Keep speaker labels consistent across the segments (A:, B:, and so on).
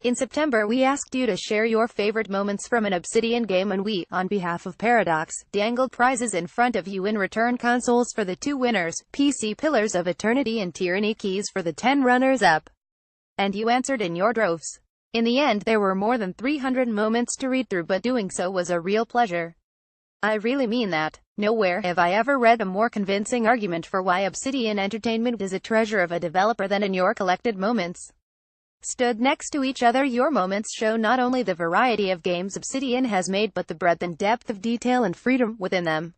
A: In September we asked you to share your favorite moments from an Obsidian game, and we, on behalf of Paradox, dangled prizes in front of you. In return, consoles for the 2 winners, PC Pillars of Eternity and Tyranny keys for the 10 runners-up. And you answered in your droves. In the end, there were more than 300 moments to read through, but doing so was a real pleasure. I really mean that. Nowhere have I ever read a more convincing argument for why Obsidian Entertainment is a treasure of a developer than in your collected moments. Stood next to each other, your moments show not only the variety of games Obsidian has made, but the breadth and depth of detail and freedom within them.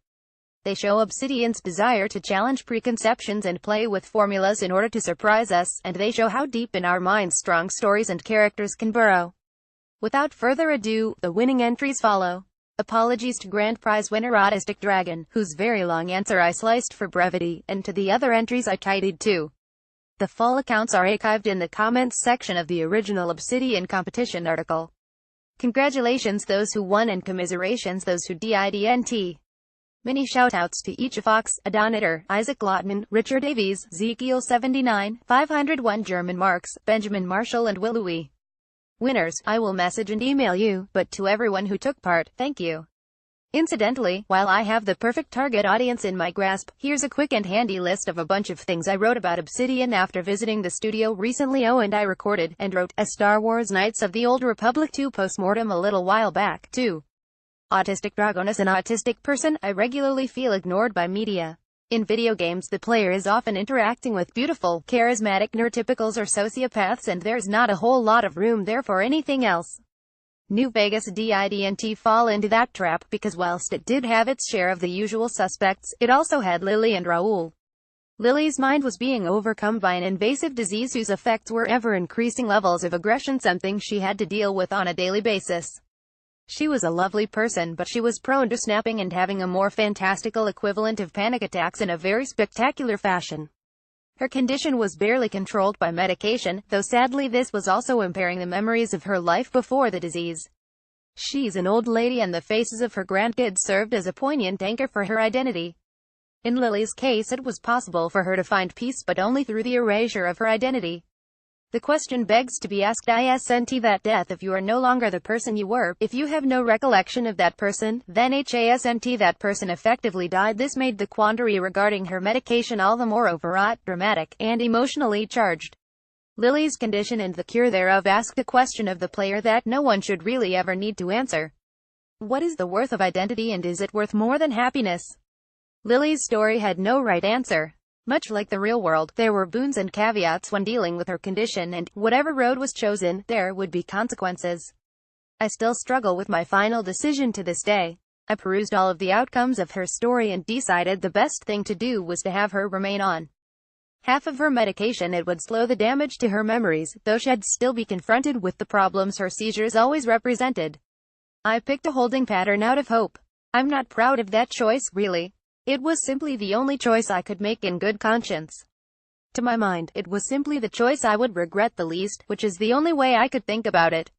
A: They show Obsidian's desire to challenge preconceptions and play with formulas in order to surprise us, and they show how deep in our minds strong stories and characters can burrow. Without further ado, the winning entries follow. Apologies to Grand Prize winner Autistic Dragon, whose very long answer I sliced for brevity, and to the other entries I tidied too. The full accounts are archived in the comments section of the original Obsidian competition article. Congratulations those who won, and commiserations those who didn't. Many shoutouts to each of Fox, Adonitor, Isaac Lotman, Richard Davies, Ezekiel 79, 501 German Marks, Benjamin Marshall and Willouie. Winners, I will message and email you, but to everyone who took part, thank you. Incidentally, while I have the perfect target audience in my grasp, here's a quick and handy list of a bunch of things I wrote about Obsidian after visiting the studio recently. And I recorded, and wrote, a Star Wars Knights of the Old Republic 2 postmortem a little while back, too. Autistic Dragon. As an autistic person, I regularly feel ignored by media. In video games, the player is often interacting with beautiful, charismatic neurotypicals or sociopaths, and there's not a whole lot of room there for anything else. New Vegas didn't fall into that trap, because whilst it did have its share of the usual suspects, it also had Lily and Raoul. Lily's mind was being overcome by an invasive disease whose effects were ever-increasing levels of aggression, something she had to deal with on a daily basis. She was a lovely person, but she was prone to snapping and having a more fantastical equivalent of panic attacks in a very spectacular fashion. Her condition was barely controlled by medication, though sadly this was also impairing the memories of her life before the disease. She's an old lady, and the faces of her grandkids served as a poignant anchor for her identity. In Lily's case, it was possible for her to find peace, but only through the erasure of her identity. The question begs to be asked, isn't that death if you are no longer the person you were? If you have no recollection of that person, then hasn't that person effectively died? This made the quandary regarding her medication all the more overwrought, dramatic, and emotionally charged. Lily's condition and the cure thereof ask a question of the player that no one should really ever need to answer. What is the worth of identity, and is it worth more than happiness? Lily's story had no right answer. Much like the real world, there were boons and caveats when dealing with her condition, and, whatever road was chosen, there would be consequences. I still struggle with my final decision to this day. I perused all of the outcomes of her story and decided the best thing to do was to have her remain on half of her medication. It would slow the damage to her memories, though she'd still be confronted with the problems her seizures always represented. I picked a holding pattern out of hope. I'm not proud of that choice, really. It was simply the only choice I could make in good conscience. To my mind, it was simply the choice I would regret the least, which is the only way I could think about it.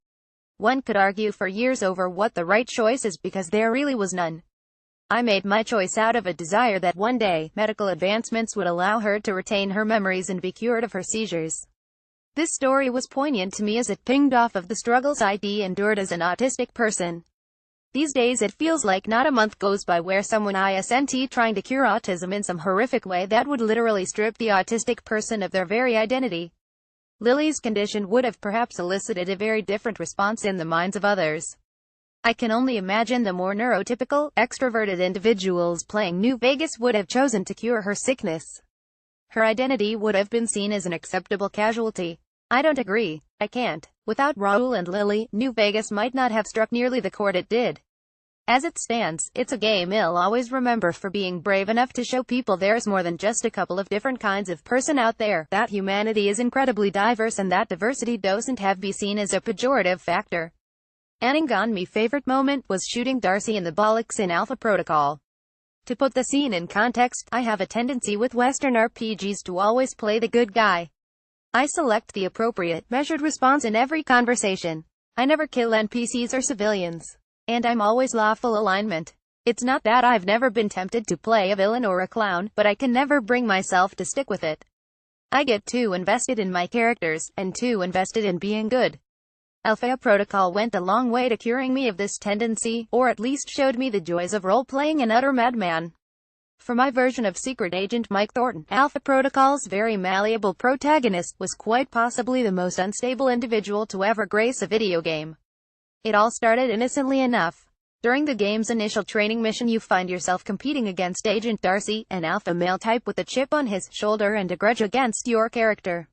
A: One could argue for years over what the right choice is, because there really was none. I made my choice out of a desire that one day, medical advancements would allow her to retain her memories and be cured of her seizures. This story was poignant to me as it pinged off of the struggles I endured as an autistic person. These days it feels like not a month goes by where someone isn't trying to cure autism in some horrific way that would literally strip the autistic person of their very identity. Lily's condition would have perhaps elicited a very different response in the minds of others. I can only imagine the more neurotypical, extroverted individuals playing New Vegas would have chosen to cure her sickness. Her identity would have been seen as an acceptable casualty. I don't agree. I can't. Without Raoul and Lily, New Vegas might not have struck nearly the chord it did. As it stands, it's a game I'll always remember for being brave enough to show people there's more than just a couple of different kinds of person out there, that humanity is incredibly diverse, and that diversity doesn't have to be seen as a pejorative factor. Adding on, my favorite moment was shooting Darcy in the bollocks in Alpha Protocol. To put the scene in context, I have a tendency with Western RPGs to always play the good guy. I select the appropriate, measured response in every conversation. I never kill NPCs or civilians. And I'm always lawful alignment. It's not that I've never been tempted to play a villain or a clown, but I can never bring myself to stick with it. I get too invested in my characters, and too invested in being good. Alpha Protocol went a long way to curing me of this tendency, or at least showed me the joys of role-playing an utter madman. For my version of Secret Agent Mike Thornton, Alpha Protocol's very malleable protagonist was quite possibly the most unstable individual to ever grace a video game. It all started innocently enough. During the game's initial training mission, you find yourself competing against Agent Darcy, an alpha male type with a chip on his shoulder and a grudge against your character.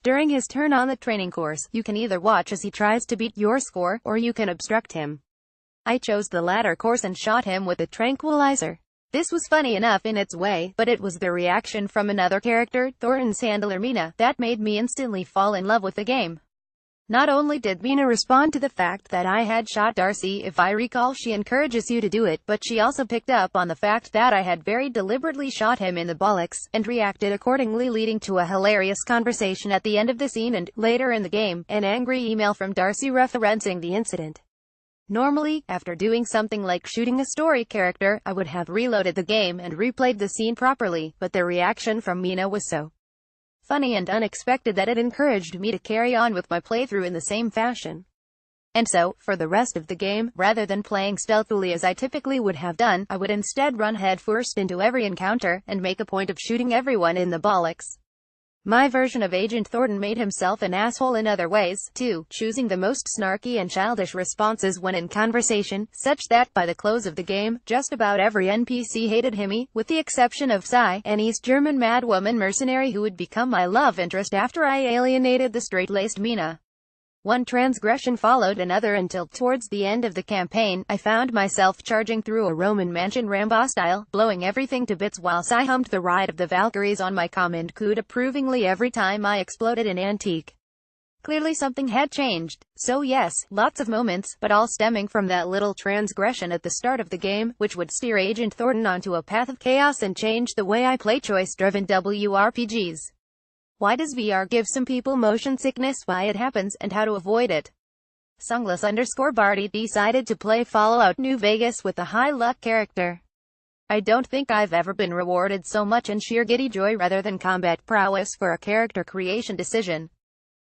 A: During his turn on the training course, you can either watch as he tries to beat your score, or you can obstruct him. I chose the latter course and shot him with a tranquilizer. This was funny enough in its way, but it was the reaction from another character, Thornton's handler Mina, that made me instantly fall in love with the game. Not only did Mina respond to the fact that I had shot Darcy, if I recall she encourages you to do it, but she also picked up on the fact that I had very deliberately shot him in the bollocks, and reacted accordingly, leading to a hilarious conversation at the end of the scene and, later in the game, an angry email from Darcy referencing the incident. Normally, after doing something like shooting a story character, I would have reloaded the game and replayed the scene properly, but the reaction from Mina was so funny and unexpected that it encouraged me to carry on with my playthrough in the same fashion. And so, for the rest of the game, rather than playing stealthily as I typically would have done, I would instead run headfirst into every encounter, and make a point of shooting everyone in the bollocks. My version of Agent Thornton made himself an asshole in other ways, too, choosing the most snarky and childish responses when in conversation, such that, by the close of the game, just about every NPC hated him, with the exception of Sai, an East German madwoman mercenary who would become my love interest after I alienated the straight-laced Mina. One transgression followed another until, towards the end of the campaign, I found myself charging through a Roman mansion Rambo style, blowing everything to bits whilst I hummed the Ride of the Valkyries on my command could approvingly every time I exploded an antique. Clearly something had changed. So yes, lots of moments, but all stemming from that little transgression at the start of the game, which would steer Agent Thornton onto a path of chaos and change the way I play choice-driven WRPGs. Why does VR give some people motion sickness, why it happens, and how to avoid it? Sungless_Barty decided to play Fallout New Vegas with a high luck character. I don't think I've ever been rewarded so much in sheer giddy joy rather than combat prowess for a character creation decision.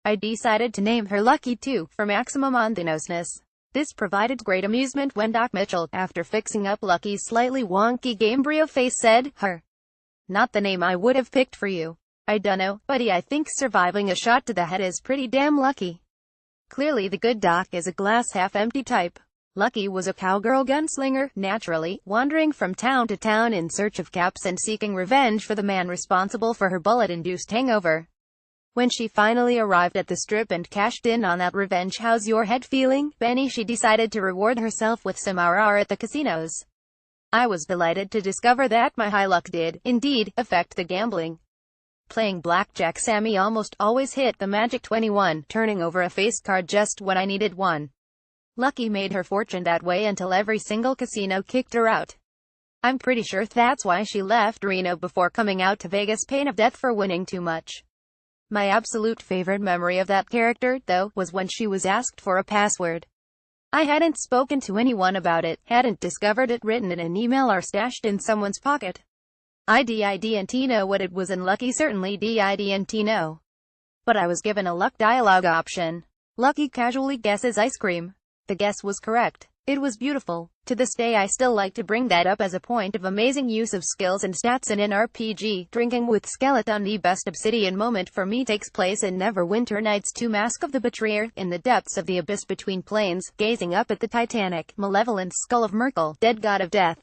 A: I decided to name her Lucky 2, for maximum on-the-noseness. This provided great amusement when Doc Mitchell, after fixing up Lucky's slightly wonky Gamebryo face, said, "Her. Not the name I would have picked for you. I dunno, buddy, I think surviving a shot to the head is pretty damn lucky." Clearly the good Doc is a glass half-empty type. Lucky was a cowgirl gunslinger, naturally, wandering from town to town in search of caps and seeking revenge for the man responsible for her bullet-induced hangover. When she finally arrived at the Strip and cashed in on that revenge, how's your head feeling, Benny? She decided to reward herself with some RR at the casinos. I was delighted to discover that my high luck did, indeed, affect the gambling. Playing blackjack, Sammy almost always hit the magic 21, turning over a face card just when I needed one. Lucky made her fortune that way until every single casino kicked her out. I'm pretty sure that's why she left Reno before coming out to Vegas, pain of death for winning too much. My absolute favorite memory of that character, though, was when she was asked for a password. I hadn't spoken to anyone about it, hadn't discovered it written in an email or stashed in someone's pocket. I didn't know what it was, and Lucky certainly didn't know. But I was given a luck dialogue option. Lucky casually guesses ice cream. The guess was correct. It was beautiful. To this day I still like to bring that up as a point of amazing use of skills and stats in an RPG. Drinking with Skeleton. The best Obsidian moment for me takes place in Neverwinter Nights 2 Mask of the Betrayer, in the depths of the abyss between planes, gazing up at the titanic, malevolent skull of Merkel, dead god of death.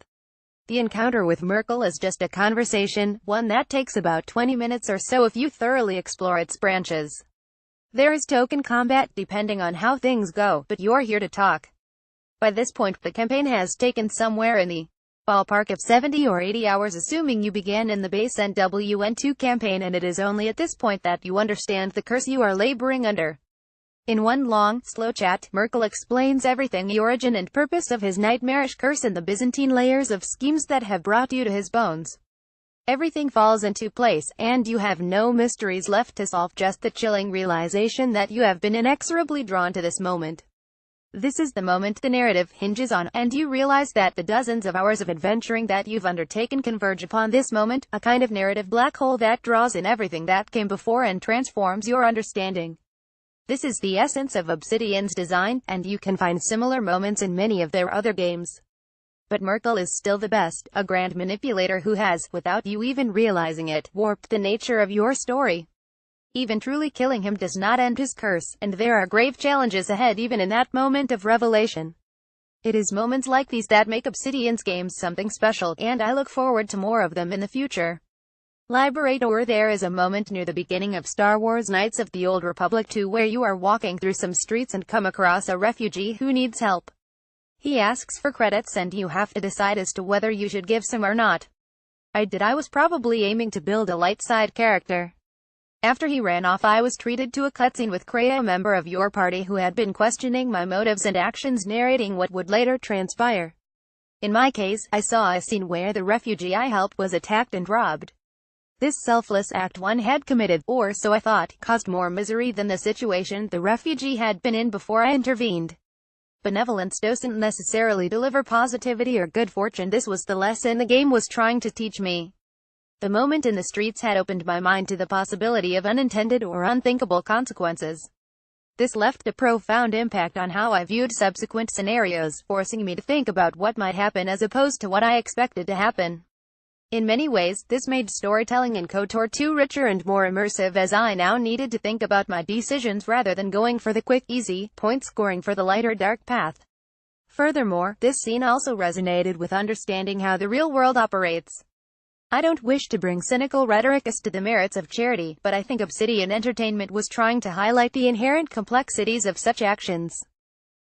A: The encounter with Merkel is just a conversation, one that takes about 20 minutes or so if you thoroughly explore its branches. There is token combat depending on how things go, but you're here to talk. By this point, the campaign has taken somewhere in the ballpark of 70 or 80 hours, assuming you began in the base NWN2 campaign, and it is only at this point that you understand the curse you are laboring under. In one long, slow chat, Merkel explains everything, the origin and purpose of his nightmarish curse and the Byzantine layers of schemes that have brought you to his bones. Everything falls into place, and you have no mysteries left to solve, just the chilling realization that you have been inexorably drawn to this moment. This is the moment the narrative hinges on, and you realize that the dozens of hours of adventuring that you've undertaken converge upon this moment, a kind of narrative black hole that draws in everything that came before and transforms your understanding. This is the essence of Obsidian's design, and you can find similar moments in many of their other games. But Merkel is still the best, a grand manipulator who has, without you even realizing it, warped the nature of your story. Even truly killing him does not end his curse, and there are grave challenges ahead even in that moment of revelation. It is moments like these that make Obsidian's games something special, and I look forward to more of them in the future. Liberator. There is a moment near the beginning of Star Wars Knights of the Old Republic 2 where you are walking through some streets and come across a refugee who needs help. He asks for credits and you have to decide as to whether you should give some or not. I was probably aiming to build a light side character. After he ran off, I was treated to a cutscene with Kreia, a member of your party who had been questioning my motives and actions, narrating what would later transpire. In my case, I saw a scene where the refugee I helped was attacked and robbed. This selfless act one had committed, or so I thought, caused more misery than the situation the refugee had been in before I intervened. Benevolence doesn't necessarily deliver positivity or good fortune. This was the lesson the game was trying to teach me. The moment in the streets had opened my mind to the possibility of unintended or unthinkable consequences. This left a profound impact on how I viewed subsequent scenarios, forcing me to think about what might happen as opposed to what I expected to happen. In many ways, this made storytelling in KOTOR 2 richer and more immersive, as I now needed to think about my decisions rather than going for the quick, easy, point-scoring for the lighter dark path. Furthermore, this scene also resonated with understanding how the real world operates. I don't wish to bring cynical rhetoric as to the merits of charity, but I think Obsidian Entertainment was trying to highlight the inherent complexities of such actions.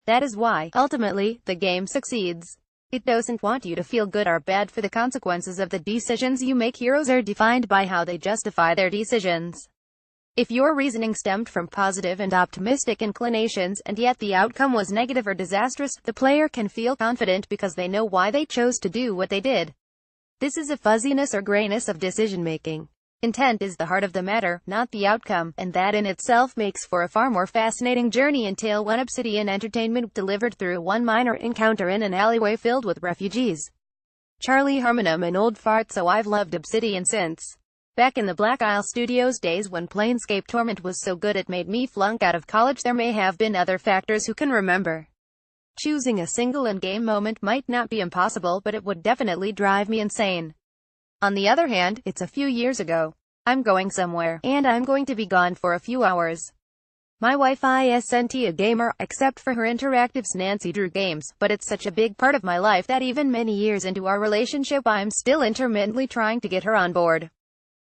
A: That is why, ultimately, the game succeeds. It doesn't want you to feel good or bad for the consequences of the decisions you make. Heroes are defined by how they justify their decisions. If your reasoning stemmed from positive and optimistic inclinations, and yet the outcome was negative or disastrous, the player can feel confident because they know why they chose to do what they did. This is a fuzziness or grayness of decision-making. Intent is the heart of the matter, not the outcome, and that in itself makes for a far more fascinating journey and tale when Obsidian Entertainment delivered through one minor encounter in an alleyway filled with refugees. Charlie Harmon, I'm an old fart, so I've loved Obsidian since. Back in the Black Isle Studios days when Planescape Torment was so good it made me flunk out of college. There may have been other factors who can remember. Choosing a single in-game moment might not be impossible, but it would definitely drive me insane. On the other hand, it's a few years ago. I'm going somewhere, and I'm going to be gone for a few hours. My wife isn't a gamer, except for her interactives Nancy Drew games, but it's such a big part of my life that even many years into our relationship I'm still intermittently trying to get her on board.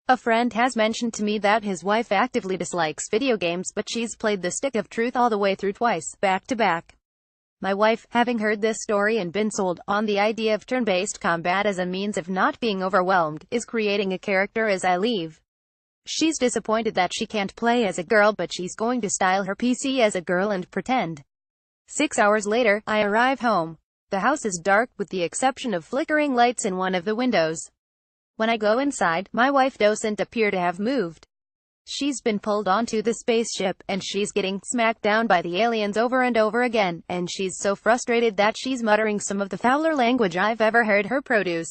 A: A friend has mentioned to me that his wife actively dislikes video games, but she's played the Stick of Truth all the way through twice, back to back. My wife, having heard this story and been sold on the idea of turn-based combat as a means of not being overwhelmed, is creating a character as I leave. She's disappointed that she can't play as a girl, but she's going to style her PC as a girl and pretend. 6 hours later, I arrive home. The house is dark, with the exception of flickering lights in one of the windows. When I go inside, my wife doesn't appear to have moved. She's been pulled onto the spaceship, and she's getting smacked down by the aliens over and over again, and she's so frustrated that she's muttering some of the fouler language I've ever heard her produce.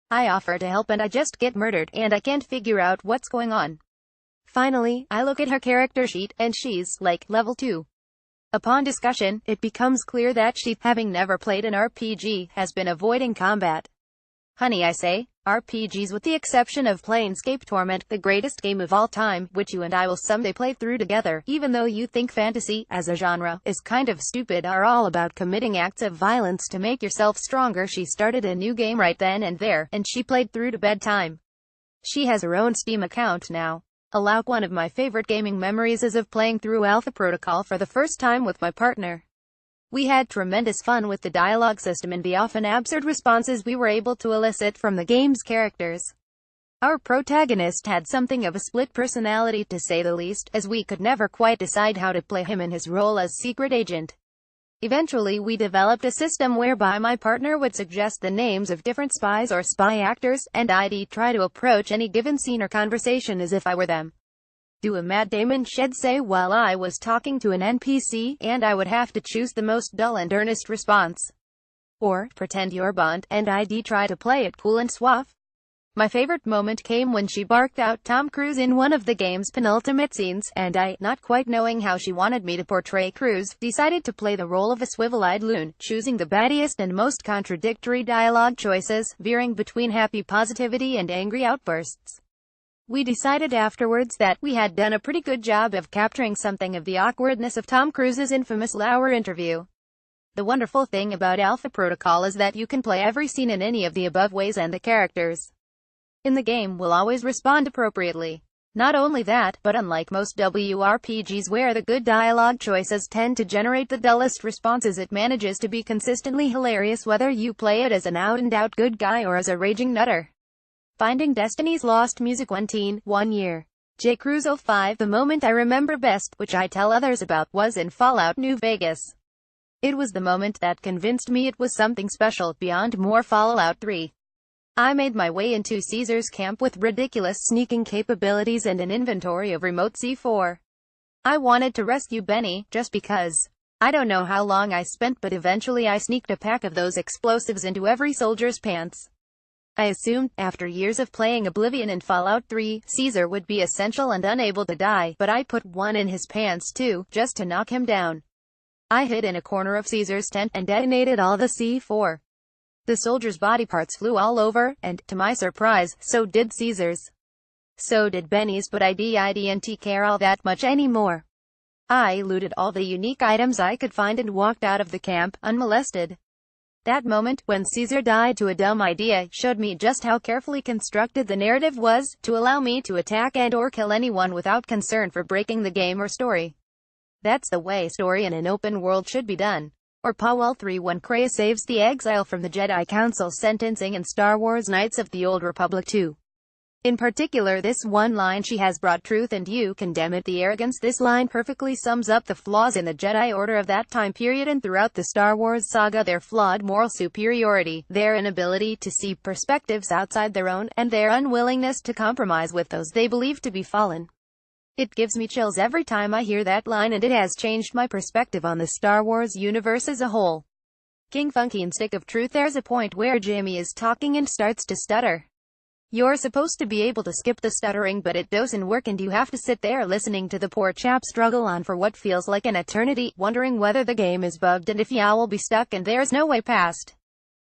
A: I offer to help and I just get murdered, and I can't figure out what's going on. Finally, I look at her character sheet, and she's, like, level 2. Upon discussion, it becomes clear that she, having never played an RPG, has been avoiding combat. Honey, I say, RPGs with the exception of Planescape Torment, the greatest game of all time, which you and I will someday play through together, even though you think fantasy, as a genre, is kind of stupid, are all about committing acts of violence to make yourself stronger. She started a new game right then and there, and she played through to bedtime. She has her own Steam account now. One of my favorite gaming memories is of playing through Alpha Protocol for the first time with my partner. We had tremendous fun with the dialogue system and the often absurd responses we were able to elicit from the game's characters. Our protagonist had something of a split personality, to say the least, as we could never quite decide how to play him in his role as secret agent. Eventually we developed a system whereby my partner would suggest the names of different spies or spy actors, and I'd try to approach any given scene or conversation as if I were them. Do a Matt Damon shed say while I was talking to an NPC, and I would have to choose the most dull and earnest response. Or, pretend you're Bond, and I'd try to play it cool and suave. My favorite moment came when she barked out Tom Cruise in one of the game's penultimate scenes, and I, not quite knowing how she wanted me to portray Cruise, decided to play the role of a swivel-eyed loon, choosing the battiest and most contradictory dialogue choices, veering between happy positivity and angry outbursts. We decided afterwards that we had done a pretty good job of capturing something of the awkwardness of Tom Cruise's infamous Lauer interview. The wonderful thing about Alpha Protocol is that you can play every scene in any of the above ways and the characters in the game will always respond appropriately. Not only that, but unlike most WRPGs where the good dialogue choices tend to generate the dullest responses, it manages to be consistently hilarious whether you play it as an out-and-out good guy or as a raging nutter. Finding Destiny's Lost music. 1 year. J. Cruz 05. The moment I remember best, which I tell others about, was in Fallout New Vegas. It was the moment that convinced me it was something special, beyond more Fallout 3. I made my way into Caesar's camp with ridiculous sneaking capabilities and an inventory of remote C4. I wanted to rescue Benny, just because. I don't know how long I spent, but eventually I sneaked a pack of those explosives into every soldier's pants. I assumed, after years of playing Oblivion and Fallout 3, Caesar would be essential and unable to die, but I put one in his pants too, just to knock him down. I hid in a corner of Caesar's tent and detonated all the C4. The soldiers' body parts flew all over, and, to my surprise, so did Caesar's. So did Benny's, but I didn't care all that much anymore. I looted all the unique items I could find and walked out of the camp, unmolested. That moment, when Caesar died to a dumb idea, showed me just how carefully constructed the narrative was, to allow me to attack and or kill anyone without concern for breaking the game or story. That's the way story in an open world should be done. Or Powell 3 when Kreia saves the exile from the Jedi Council sentencing in Star Wars Knights of the Old Republic 2. In particular, this one line, "She has brought truth and you condemn it, the arrogance." This line perfectly sums up the flaws in the Jedi Order of that time period and throughout the Star Wars saga: their flawed moral superiority, their inability to see perspectives outside their own, and their unwillingness to compromise with those they believe to be fallen. It gives me chills every time I hear that line, and it has changed my perspective on the Star Wars universe as a whole. King Funky and Stick of Truth. There's a point where Jimmy is talking and starts to stutter. You're supposed to be able to skip the stuttering, but it doesn't work and you have to sit there listening to the poor chap struggle on for what feels like an eternity, wondering whether the game is bugged and if ya will be stuck and there's no way past.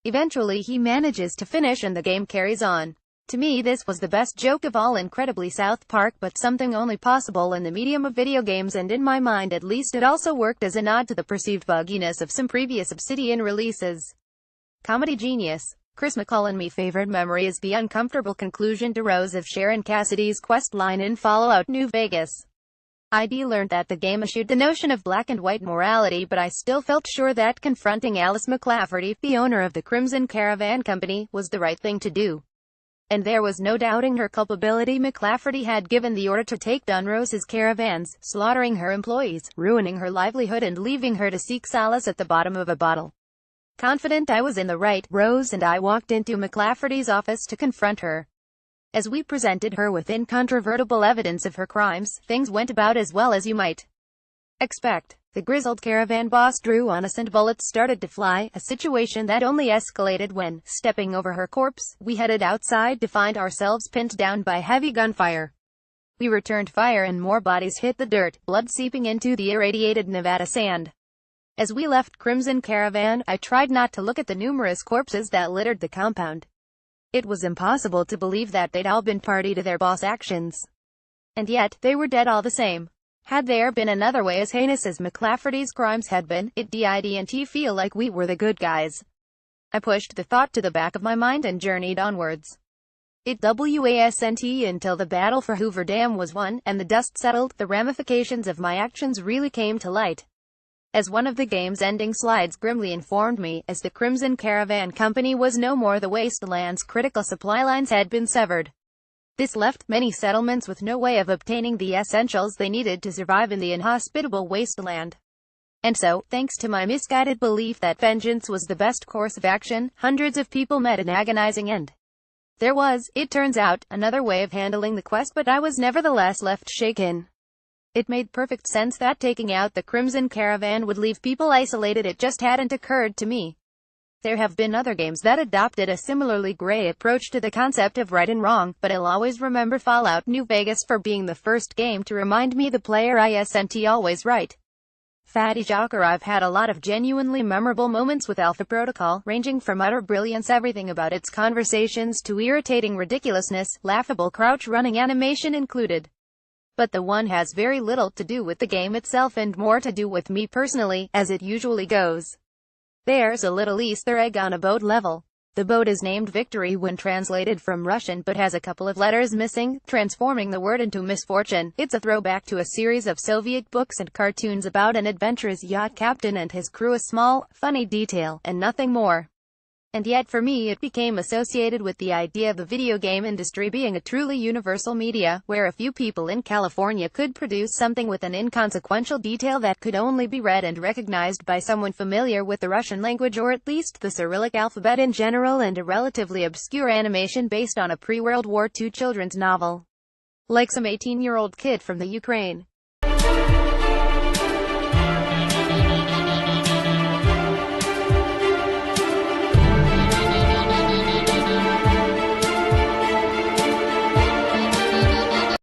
A: Eventually he manages to finish and the game carries on. To me this was the best joke of all, incredibly South Park, but something only possible in the medium of video games, and in my mind at least it also worked as a nod to the perceived bugginess of some previous Obsidian releases. Comedy genius. Chris McCullen. My favorite memory is the uncomfortable conclusion to Rose of Sharon Cassidy's quest line in Fallout New Vegas. ID learned that the game eschewed the notion of black and white morality, but I still felt sure that confronting Alice McClafferty, the owner of the Crimson Caravan Company, was the right thing to do. And there was no doubting her culpability. McClafferty had given the order to take down Rose's caravans, slaughtering her employees, ruining her livelihood, and leaving her to seek solace at the bottom of a bottle. Confident I was in the right, Rose and I walked into McClafferty's office to confront her. As we presented her with incontrovertible evidence of her crimes, things went about as well as you might expect. The grizzled caravan boss drew on us and bullets started to fly, a situation that only escalated when, stepping over her corpse, we headed outside to find ourselves pinned down by heavy gunfire. We returned fire and more bodies hit the dirt, blood seeping into the irradiated Nevada sand. As we left Crimson Caravan, I tried not to look at the numerous corpses that littered the compound. It was impossible to believe that they'd all been party to their boss' actions. And yet, they were dead all the same. Had there been another way as heinous as McClafferty's crimes had been, it didn't feel like we were the good guys. I pushed the thought to the back of my mind and journeyed onwards. It wasn't until the battle for Hoover Dam was won, and the dust settled, the ramifications of my actions really came to light. As one of the game's ending slides grimly informed me, as the Crimson Caravan Company was no more, the wasteland's critical supply lines had been severed. This left many settlements with no way of obtaining the essentials they needed to survive in the inhospitable wasteland. And so, thanks to my misguided belief that vengeance was the best course of action, hundreds of people met an agonizing end. There was, it turns out, another way of handling the quest, but I was nevertheless left shaken. It made perfect sense that taking out the Crimson Caravan would leave people isolated. It just hadn't occurred to me. There have been other games that adopted a similarly gray approach to the concept of right and wrong, but I'll always remember Fallout New Vegas for being the first game to remind me the player isn't always right. Fatty Joker. I've had a lot of genuinely memorable moments with Alpha Protocol, ranging from utter brilliance, everything about its conversations, to irritating ridiculousness, laughable crouch-running animation included. But the one has very little to do with the game itself and more to do with me personally, as it usually goes. There's a little Easter egg on a boat level. The boat is named Victory when translated from Russian, but has a couple of letters missing, transforming the word into misfortune. It's a throwback to a series of Soviet books and cartoons about an adventurous yacht captain and his crew, a small, funny detail, and nothing more. And yet for me it became associated with the idea of the video game industry being a truly universal media, where a few people in California could produce something with an inconsequential detail that could only be read and recognized by someone familiar with the Russian language, or at least the Cyrillic alphabet in general, and a relatively obscure animation based on a pre-World War II children's novel. Like some 18-year-old kid from the Ukraine.